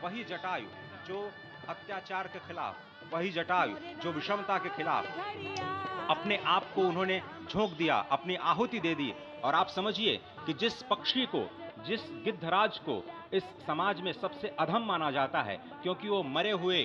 वही जटायु जो अत्याचार के खिलाफ, वही जटायु जो विषमता के खिलाफ अपने आप को उन्होंने झोंक दिया, अपनी आहुति दे दी। और आप समझिए कि जिस पक्षी को, जिस गिद्धराज को इस समाज में सबसे अधम माना जाता है क्योंकि वो मरे हुए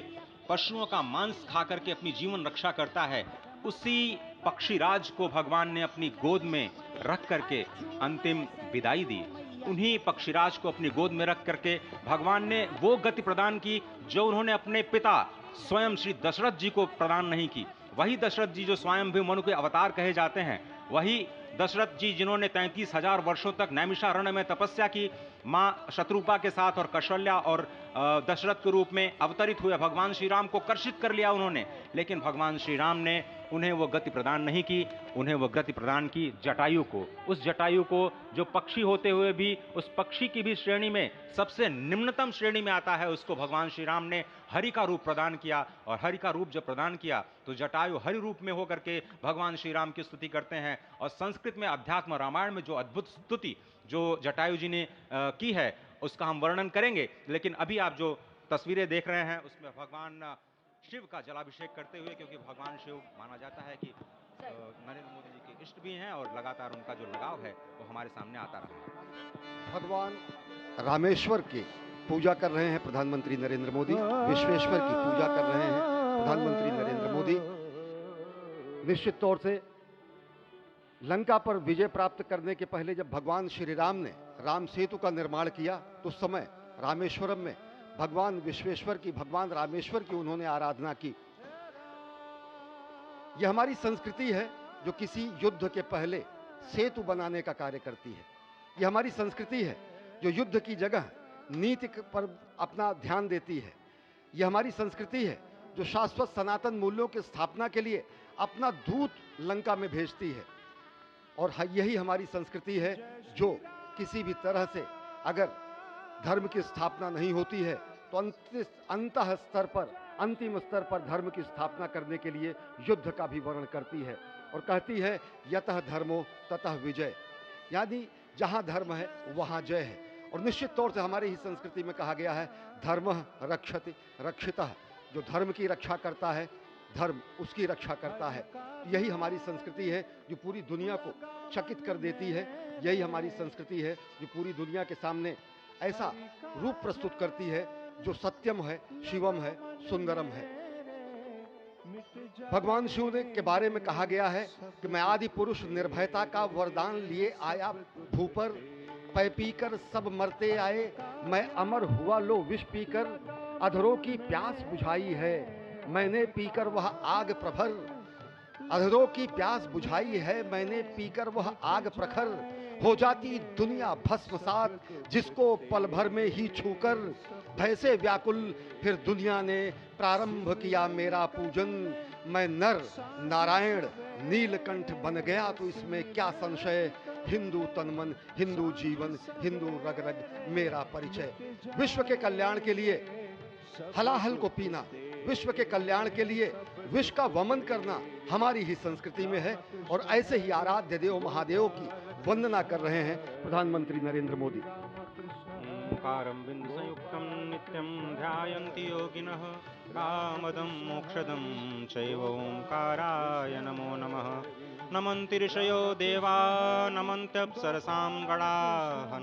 पशुओं का मांस खा करके अपनी जीवन रक्षा करता है, उसी पक्षीराज को भगवान ने अपनी गोद में रख करके अंतिम विदाई दी। उन्हीं पक्षीराज को अपनी गोद में रख करके भगवान ने वो गति प्रदान की जो उन्होंने अपने पिता स्वयं श्री दशरथ जी को प्रदान नहीं की। वही दशरथ जी जो स्वयं भी मनु के अवतार कहे जाते हैं, वही दशरथ जी जिन्होंने 33,000 वर्षों तक नैमिषारण्य में तपस्या की, मां शत्रुपा के साथ और कौशल्या और दशरथ के रूप में अवतरित हुए भगवान श्री राम को कर्षित कर लिया उन्होंने, लेकिन भगवान श्री राम ने उन्हें वो गति प्रदान नहीं की। उन्हें वो गति प्रदान की जटायु को, उस जटायु को जो पक्षी होते हुए भी उस पक्षी की भी श्रेणी में सबसे निम्नतम श्रेणी में आता है, उसको भगवान श्री राम ने हरि का रूप प्रदान किया। और हरि का रूप जब प्रदान किया तो जटायु हरि रूप में होकर के भगवान श्री राम की स्तुति करते हैं। और संस्कृत में अध्यात्म रामायण में जो अद्भुत स्तुति जो जटायु जी ने की है उसका हम वर्णन करेंगे, लेकिन अभी आप जो तस्वीरें देख रहे हैं उसमें भगवान शिव का जलाभिषेक करते हुए, क्योंकि भगवान शिव माना जाता है कि नरेंद्र मोदी जी के इष्ट भी हैं और लगातार उनका जो लगाव है वो हमारे सामने आता रहा है। भगवान रामेश्वर की पूजा कर रहे हैं प्रधानमंत्री नरेंद्र मोदी, विश्वेश्वर की पूजा कर रहे हैं प्रधानमंत्री नरेंद्र मोदी। निश्चित तौर से लंका पर विजय प्राप्त करने के पहले जब भगवान श्री राम ने राम सेतु का निर्माण किया तो उस समय रामेश्वरम में भगवान विश्वेश्वर की, भगवान रामेश्वर की उन्होंने आराधना की। यह हमारी संस्कृति है जो किसी युद्ध के पहले सेतु बनाने का कार्य करती है। यह हमारी संस्कृति है जो युद्ध की जगह नीति पर अपना ध्यान देती है। यह हमारी संस्कृति है जो शाश्वत सनातन मूल्यों की स्थापना के लिए अपना दूत लंका में भेजती है। और यही हमारी संस्कृति है जो किसी भी तरह से अगर धर्म की स्थापना नहीं होती है तो अंतः स्तर पर, अंतिम स्तर पर धर्म की स्थापना करने के लिए युद्ध का भी वर्णन करती है और कहती है यतः धर्मो ततः विजय, यानी जहां धर्म है वहां जय है। और निश्चित तौर से हमारी ही संस्कृति में कहा गया है धर्मः रक्षति रक्षितः, जो धर्म की रक्षा करता है धर्म उसकी रक्षा करता है। यही हमारी संस्कृति है जो पूरी दुनिया को चकित कर देती है। यही हमारी संस्कृति है जो पूरी दुनिया के सामने ऐसा रूप प्रस्तुत करती है जो सत्यम है, शिवम है, सुंदरम है। भगवान शिव ने के बारे में कहा गया है कि मैं आदि पुरुष निर्भयता का वरदान लिए आया भूपर, पै पीकर सब मरते आए, मैं अमर हुआ लो विष पीकर, अधरों की प्यास बुझाई है मैंने पीकर वह आग प्रखर, अधरों की प्यास बुझाई है मैंने पीकर वह आग प्रखर, हो जाती दुनिया भस्मसात जिसको पल भर में ही छूकर, भय से व्याकुल फिर दुनिया ने प्रारंभ किया मेरा पूजन, मैं नर नारायण नीलकंठ बन गया तो इसमें क्या संशय, हिंदू तनमन हिंदू जीवन हिंदू रग रग मेरा परिचय। विश्व के कल्याण के लिए हलाहल को पीना, विश्व के कल्याण के लिए विश्व का वमन करना हमारी ही संस्कृति में है। और ऐसे ही आराध्य देव महादेव की वंदना कर रहे हैं प्रधानमंत्री नरेंद्र मोदी। ओंकारं बिंदु संयुक्तं नित्यं ध्यायन्ति योगिनः, कामदं मोक्षदं चैव ओंकाराय नमो नमः। नमन्ति ऋषयो देवा नमन्त्यप्सरसां गणाः,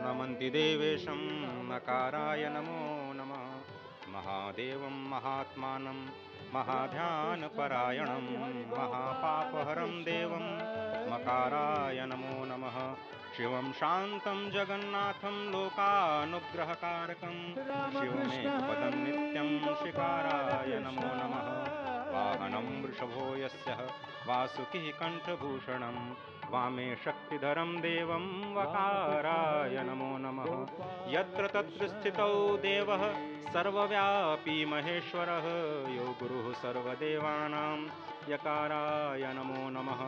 नमन्ति देवेशं नकाराय नमो नमः। महादेवं महात्मानं महाध्यानपरायणं महापापहरं देवं मकाराय नमो नमः। शिवं शान्तं जगन्नाथं लोकानुग्रहकारकं, शिवमेकपदं नित्यं शिकाराय नमो नमः। वाहनं वृषभो यस्य वासुकिः कण्ठभूषणं, वामे शक्तिधरं देवं वकाराय नमो नमः। यत्र तत्र स्थितौ देवः सर्वव्यापी महेश्वरः, यो गुरुः सर्वदेवानां यकाराय नमो नमः।